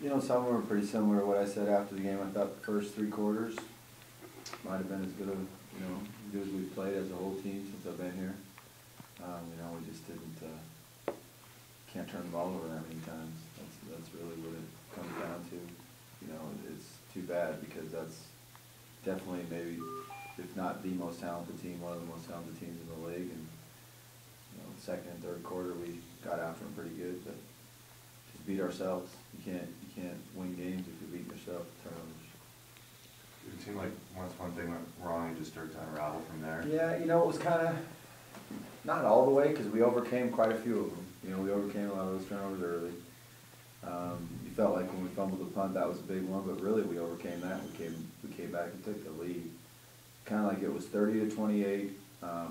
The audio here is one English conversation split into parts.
You know, some were pretty similar to what I said after the game. I thought the first 3 quarters might have been as good as we've played as a whole team since I've been here. You know, we just didn't, can't turn the ball over that many times. That's really what it comes down to. You know, it's too bad because that's definitely maybe, if not the most talented team, one of the most talented teams in the league. And, you know, second and third quarter we got after them pretty good, but just beat ourselves. You can't win games if you beat yourself with turnovers. It seemed like once one thing went wrong, you just started to unravel from there. Yeah, you know, it was kind of not all the way because we overcame quite a few of them. You know, we overcame a lot of those turnovers early. You felt like when we fumbled the punt, that was a big one, but really we overcame that. We came back and took the lead. Kind of like it was 30-28.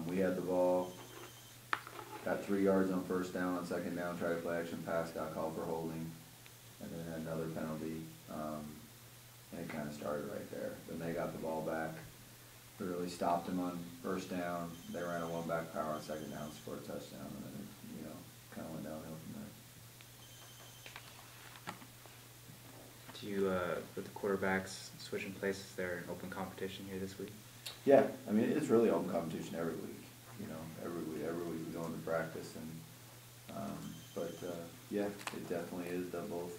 We had the ball, got 3 yards on first down. On second down, tried to play action pass, got called for holding, and then had another penalty. And it kind of started right there. Then they got the ball back. We really stopped them on first down. They ran a one-back power on second down, scored a touchdown, and then it, you know, kind of went downhill from there. Do you, with the quarterbacks switching places, is there an open competition here this week? Yeah, I mean, it's really open competition every week. You know, every week we go into practice, and yeah, it definitely is. They'll both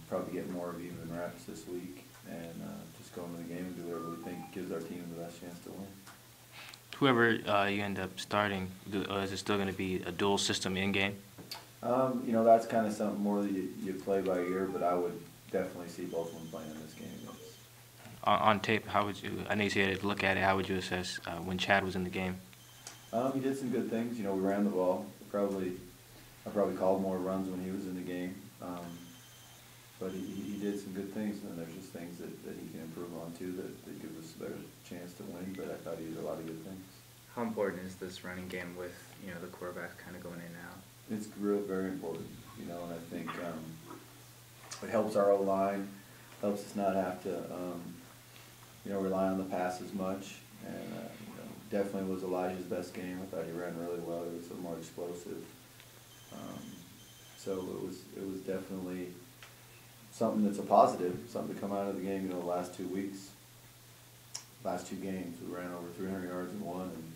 probably get more of even reps this week, and just go into the game and do whatever we think gives our team the best chance to win. Whoever you end up starting, is it still going to be a dual system in game? You know, that's kind of something more that you play by ear, but I would definitely see both of them playing in this game. On tape, how would you, I know you had to look at it, how would you assess when Chad was in the game? He did some good things. You know, we ran the ball. I probably called more runs when he was in the game. But he did some good things, and there's just things that he can improve on too that give us a better chance to win, but I thought he did a lot of good things. How important is this running game with, you know, the quarterback kind of going in and out? It's very important, you know, and I think it helps our O-line, helps us not have to, you know, rely on the pass as much, and, you know, definitely was Elijah's best game. I thought he ran really well. He was a little more explosive. So it was definitely something that's a positive, something to come out of the game. You know, the last 2 weeks, last 2 games, we ran over 300 yards in one and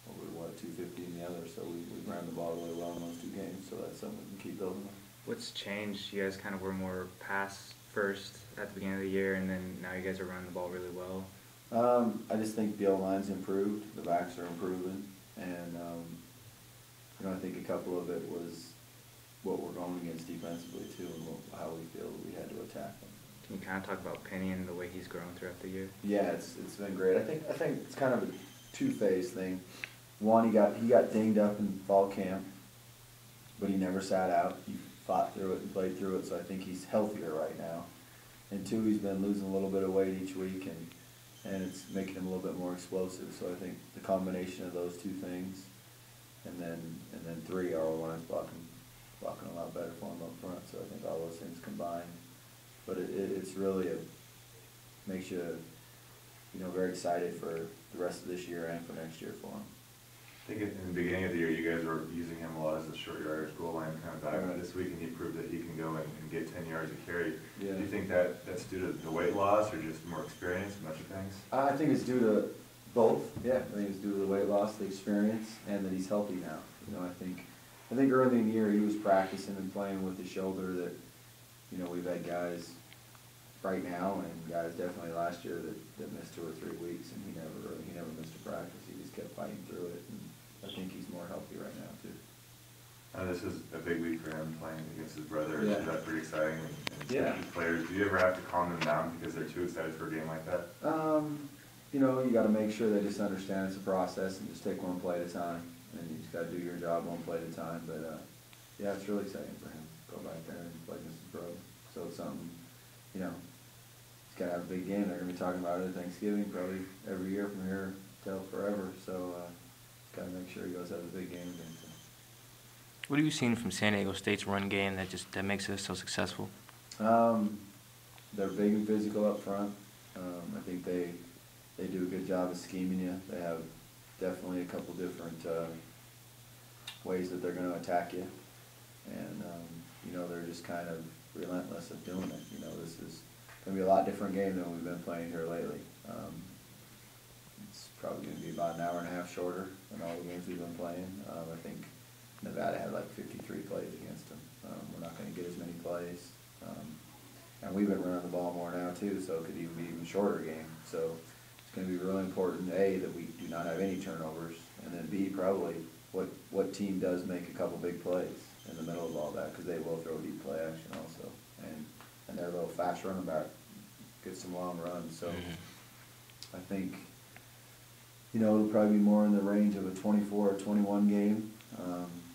over, 250 in the other. So we ran the ball really well in those 2 games. So that's something we can keep building on. What's changed? You guys kind of were more pass first at the beginning of the year, and then now you guys are running the ball really well. I just think the O-line's improved, the backs are improving, and you know, I think a couple of it was what we're going against defensively too, and how we feel we had to attack them. Can you kind of talk about Penny and the way he's grown throughout the year? Yeah, it's been great. I think it's kind of a 2-phase thing. One, he got dinged up in fall camp, but he never sat out. He fought through it and played through it, so I think he's healthier right now. And 2, he's been losing a little bit of weight each week, and it's making him a little bit more explosive. So I think the combination of those 2 things, and then 3, our O-line's blocking a lot better for him up front. So I think all those things combined, but it's really makes you, you know, very excited for the rest of this year and for next year for him. I think in the beginning of the year, you guys were using him a lot as a short yardage goal line kind of back. Right. This week, and he proved that he can go and get 10 yards a carry. Yeah. Do you think that's due to the weight loss or just more experience and bunch of things? I think it's due to both. Yeah, I think it's due to the weight loss, the experience, and that he's healthy now. You know, I think early in the year he was practicing and playing with his shoulder that, you know, we've had guys right now and guys definitely last year that missed 2 or 3 weeks, and he never missed a practice. He just kept fighting through it, and I think he's more healthy right now too. This is a big week for him playing against his brother. Yeah. So that's pretty exciting. And Yeah. Players, do you ever have to calm them down because they're too excited for a game like that? You know, you got to make sure they just understand it's a process and just take one play at a time, and you just got to do your job one play at a time. But yeah, it's really exciting for him to go back there and play against his brother. So it's something, you know, he's got to have a big game. They're going to be talking about it at Thanksgiving probably every year from here till forever. So got to make sure he goes have a big game against them. What have you seen from San Diego State's run game that makes it so successful? They're big and physical up front. I think they do a good job of scheming you. They have definitely a couple different ways that they're going to attack you, and you know, they're just kind of relentless of doing it. You know, this is going to be a lot different game than we've been playing here lately. It's probably going to be about an hour and a half shorter than all the games we've been playing. I think Nevada had like 53 plays against them. We're not going to get as many plays. And we've been running the ball more now too, so it could even be even shorter game. So it's going to be really important, A, that we do not have any turnovers, and then B, probably what team does make a couple big plays in the middle of all that, because they will throw deep play action also. And they're a little fast running back, get some long runs. So I think, you know, it'll probably be more in the range of a 24 or 21 game.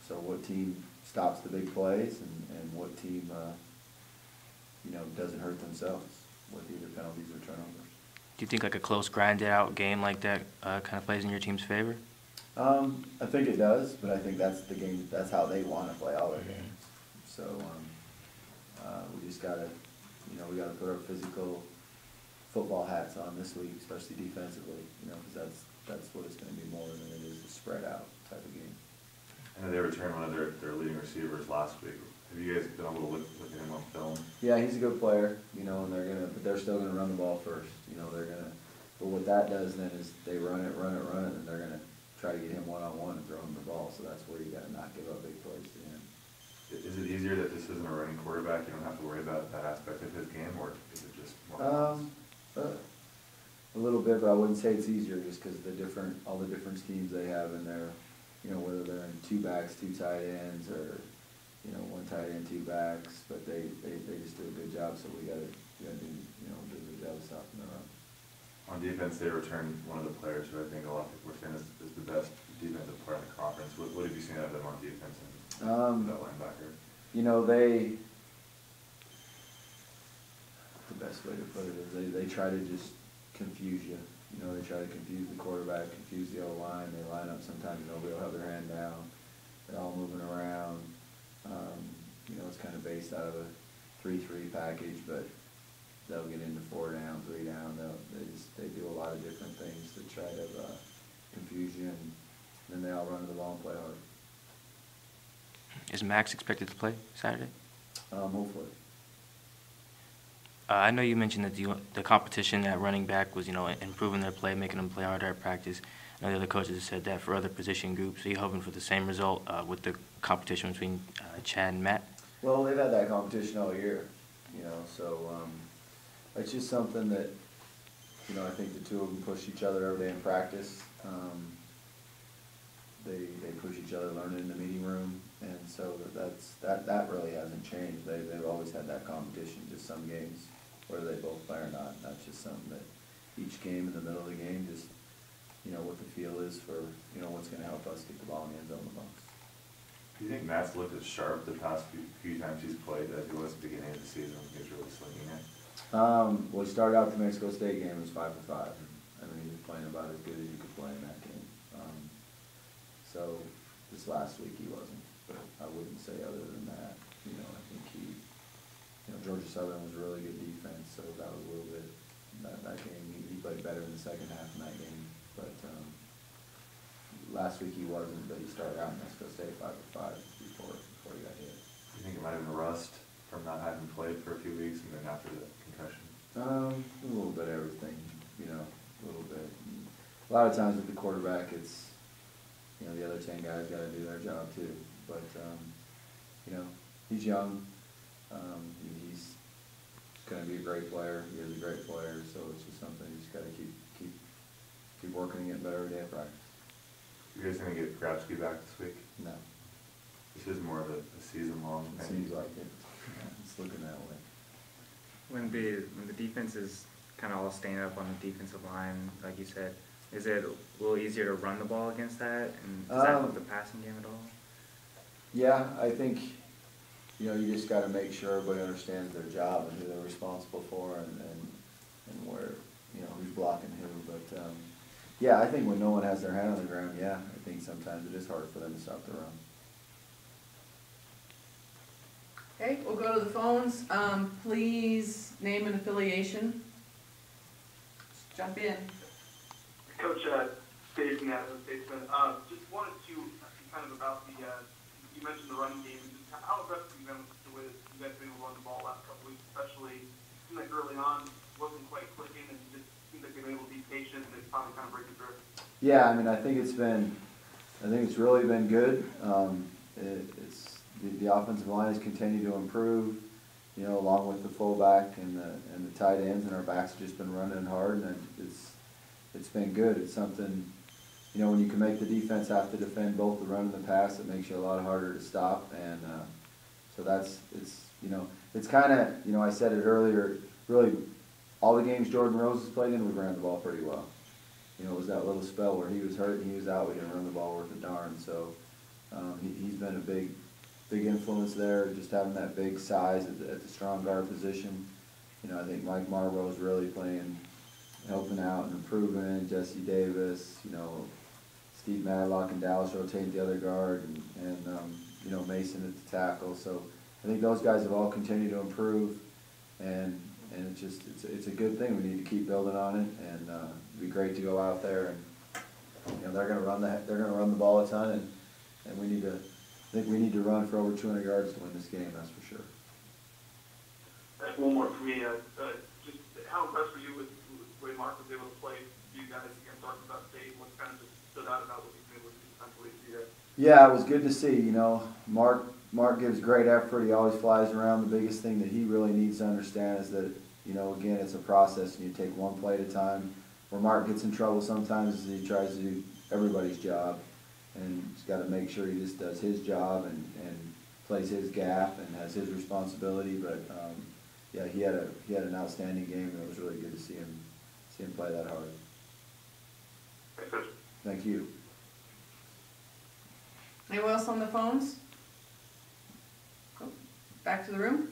So what team stops the big plays and what team, you know, doesn't hurt themselves with either penalties or turnovers. Do you think like a close, grinded-out game like that kind of plays in your team's favor? I think it does, but I think that's the game. That's how they want to play all their games. So we just gotta, you know, we gotta put our physical football hats on this week, especially defensively. You know, because that's what it's going to be more than it is a spread out type of game. I know they returned one of their leading receivers last week. Have you guys been able to look at him on film? Yeah, he's a good player, you know, and but they're still gonna run the ball first. You know, but what that does then is they run it, and they're gonna try to get him one-on-one and throw him the ball. So that's where you gotta not give up big plays to him. Is it easier that this isn't a running quarterback? You don't have to worry about that aspect of his game, or is it just more? A little bit, but I wouldn't say it's easier just because all the different schemes they have in there. You know, whether they're in 2 backs, 2 tight ends, or, you know, 1 tight end, 2 backs, but they just do a good job, so we gotta do, you know, do a good job of stopping the run. On defense, they returned one of the players who I think a lot of people were saying is the best defensive player in the conference. What have you seen out of them on defense and that linebacker? You know, the best way to put it is they try to just confuse you. You know, they try to confuse the quarterback, confuse the O-line. They line up sometimes, nobody will have their hand down. They're all moving around. You know, it's kind of based out of a 3-3 package, but they'll get into 4 down, 3 down. They do a lot of different things to try to confuse you, and then they all run to the ball and play hard. Is Max expected to play Saturday? Hopefully. I know you mentioned that the competition at running back was, you know, improving their play, making them play harder at practice. I know the other coaches have said that for other position groups. Are you hoping for the same result with the competition between Chad and Matt? Well, they've had that competition all year, you know, so it's just something that, you know, I think the two of them push each other every day in practice. They push each other, learn in the meeting room, and so that really hasn't changed. They've always had that competition, just some games, whether they both play or not. That's just something that each game in the middle of the game, just, you know, what the feel is for, you know, what's going to help us get the ball in the end zone the most. Do you think Matt's looked as sharp the past few times he's played as he was at the beginning of the season when he was really slinging it? Well, he started out the Mexico State game, it was 5 for 5. I mean, he was playing about as good as you could play in that game. So this last week he wasn't, but I wouldn't say other than that. You know, I think you know, Georgia Southern was a really good defense, so that was a little bit, that game, he played better in the second half in that game. But last week he wasn't, but he started out in Mexico State 5 for 5 before he got hit. Do you think it might have been rust from not having played for a few weeks and then after the concussion? A little bit of everything, you know, a little bit. And a lot of times with the quarterback, it's, you know, the other 10 guys got to do their job too. But, you know, he's young. He's going to be a great player. He is a great player. So it's just something you just got to keep working and getting better every day at practice. You guys going to get Grabsky back this week? No. This is more of a season-long It thing. seems like it. Yeah, it's looking that way. When the defense is kind of all staying up on the defensive line, like you said, is it a little easier to run the ball against that? And does that help the passing game at all? Yeah, I think, you know, you just got to make sure everybody understands their job and who they're responsible for and where, you know, who's blocking who. But, yeah, I think when no one has their hand on the ground, yeah, I think sometimes it is hard for them to stop the run. Okay, we'll go to the phones. Please name an affiliation. Just jump in. Coach Dave from the Idaho Statesman. Just wanted to kind of about the, you mentioned the running game. Just how aggressive have you been with you guys been able to run the ball last couple weeks, especially seemed like early on wasn't quite clicking, and just seemed like they've been able to be patient and it's finally kind of breaking through. Yeah, I mean, I think it's really been good. The offensive line has continued to improve, you know, along with the fullback and the tight ends, and our backs have just been running hard, and it's been good. It's something, you know, when you can make the defense have to defend both the run and the pass, it makes you a lot harder to stop, and so it's kind of, you know, I said it earlier, really, all the games Jordan Rose has played in, we ran the ball pretty well. You know, it was that little spell where he was hurt and he was out, we didn't run the ball worth a darn, so he's been a big influence there, just having that big size at the strong guard position. You know, I think Mike Marlborough's really helping out and improving, Jesse Davis, you know, Steve Madlock and Dallas rotate the other guard, and you know, Mason at the tackle. So I think those guys have all continued to improve, and it's a good thing. We need to keep building on it, and it'd be great to go out there, and you know, they're going to run the ball a ton, and I think we need to run for over 200 yards to win this game. That's for sure. One more for me. Just how impressed were you with the way Mark was able to play you guys against Arkansas State? What kind of just stood out about what he's been able to do defensively for you guys? Yeah, it was good to see. You know, Mark gives great effort. He always flies around. The biggest thing that he really needs to understand is that, you know, again, it's a process, and you take one play at a time. Where Mark gets in trouble sometimes is he tries to do everybody's job, and he's got to make sure he just does his job and plays his gap and has his responsibility. But yeah, he had an outstanding game, and it was really good to see him play that hard. Thanks, Coach. Thank you. Anyone else on the phones? Oh, back to the room.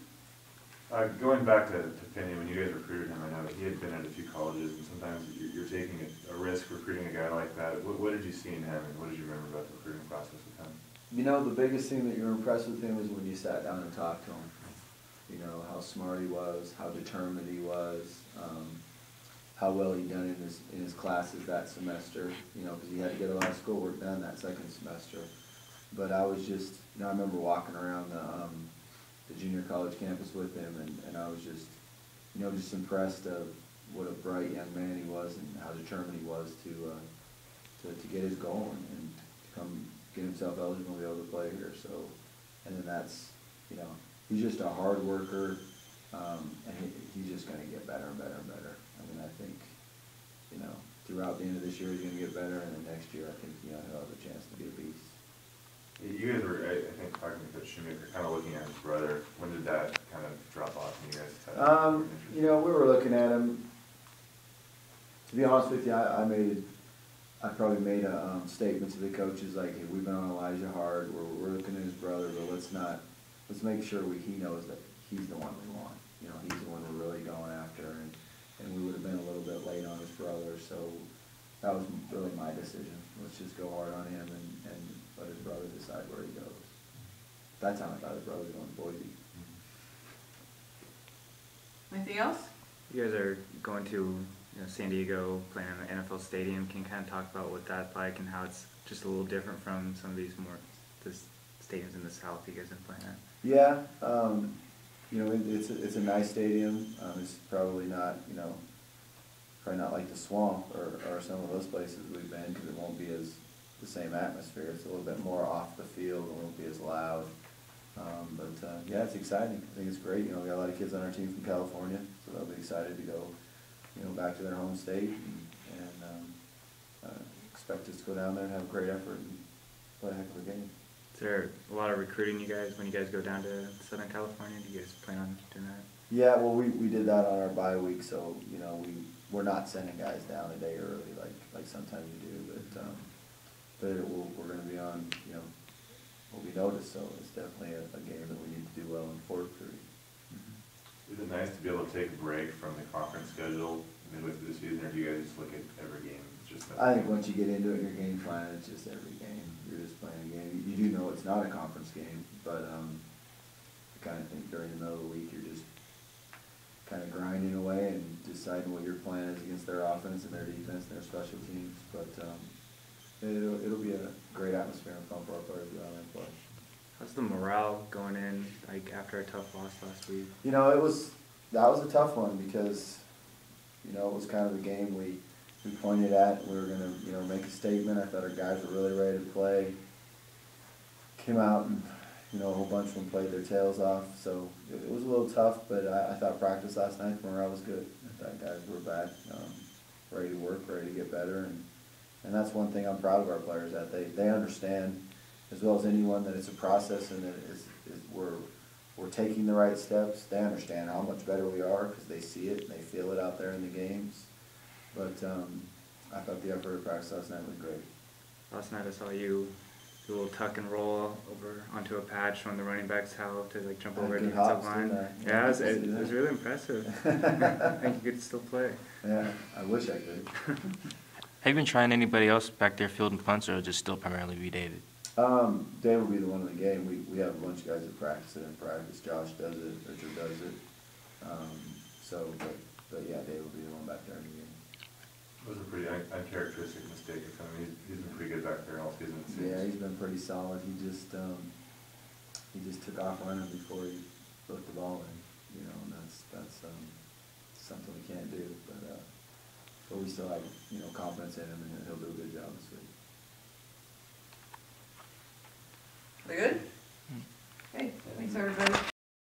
Going back to Penny, when you guys recruited him, I know he had been at a few colleges, and sometimes you're taking a risk recruiting a guy like that. What did you see in him, and what did you remember about the recruiting process with him? You know, the biggest thing that you were impressed with him was when you sat down and talked to him. You know, how smart he was, how determined he was, how well he'd done in his classes that semester, you know, because he had to get a lot of schoolwork done that second semester. But I was just, you know, I remember walking around the junior college campus with him, and I was just, you know, just impressed of what a bright young man he was and how determined he was to get his goal and to come get himself eligible to be able to play here. So, and then that's, you know, he's just a hard worker, and he's just going to get better and better and better. I mean, I think, you know, throughout the end of this year he's going to get better, and then next year I think, you know, he'll have a chance to be a beast. You guys were, I think, talking to Coach Shoemaker, kind of looking at his brother. When did that kind of drop off and you guys had you know, we were looking at him. To be honest with you, I probably made a statement to the coaches like, hey, we've been on Elijah hard. We're looking at his brother, but let's make sure he knows that he's the one we want. You know, he's the one we're really going after, and we would have been a little bit late on his brother, so that was really my decision. Let's just go hard on him and let his brother decide where he goes. That time I thought his brother was going to Boise. Anything else? You guys are going to, you know, San Diego, playing in the NFL stadium. Can you kind of talk about what that's like and how it's just a little different from some of these the stadiums in the South you guys have playing at? Yeah, you know, it's a nice stadium. It's probably not, you know, like the Swamp or some of those places we've been, because it won't be the same atmosphere. It's a little bit more off the field. It won't be as loud. But yeah, it's exciting. I think it's great. You know, we got a lot of kids on our team from California, so they'll be excited to go, you know, back to their home state, and expect us to go down there and have a great effort and play a heck of a game. Is there a lot of recruiting when you guys go down to Southern California? Do you guys plan on doing that? Yeah, well, we did that on our bye week, so, you know, we're not sending guys down a day early like sometimes you do, but we're going to be on, you know, we'll be noticed, so it's definitely a game that we need to do well in for recruiting. Is it nice to be able to take a break from the conference schedule midway through the season, or do you guys just look at every game? I think once you get into it, your game plan, it's just every game. You're just playing a game. You do know it's not a conference game, but I kind of think during the middle of the week you're just kind of grinding away and deciding what your plan is against their offense and their defense and their special teams. But it'll be a great atmosphere and fun for our players to go out there and play. How's the morale going in, like, after a tough loss last week? You know, that was a tough one because, you know, it was kind of the game we pointed at. We were gonna, you know, make a statement. I thought our guys were really ready to play. Came out and, you know, a whole bunch of them played their tails off. So it was a little tough, but I thought practice last night, morale was good. I thought guys were back, ready to work, ready to get better. And that's one thing I'm proud of our players, that they understand as well as anyone that it's a process and that we're taking the right steps. They understand how much better we are because they see it and they feel it out there in the games. But I thought the effort of practice last night was great. Last night I saw you do a little tuck and roll over onto a patch showing the running backs how to, like, jump over a Good defensive hops, line. didn't I? Yeah, it was that. really impressive. I think you could still play. Yeah, I wish I could. Have you been trying anybody else back there fielding punts, or just still primarily be David? Dave will be the one in the game. We have a bunch of guys that practice it in practice. Josh does it, Richard does it. But yeah, Dave will be the one back there in the game. It was a pretty uncharacteristic mistake of him. He's been pretty good back there all season. It seems. Yeah, he's been pretty solid. He just took off running before he put the ball in, you know, and that's something we can't do. But we still have, you know, confidence in him, and he'll do a good job this week. We good? Okay, thanks everybody.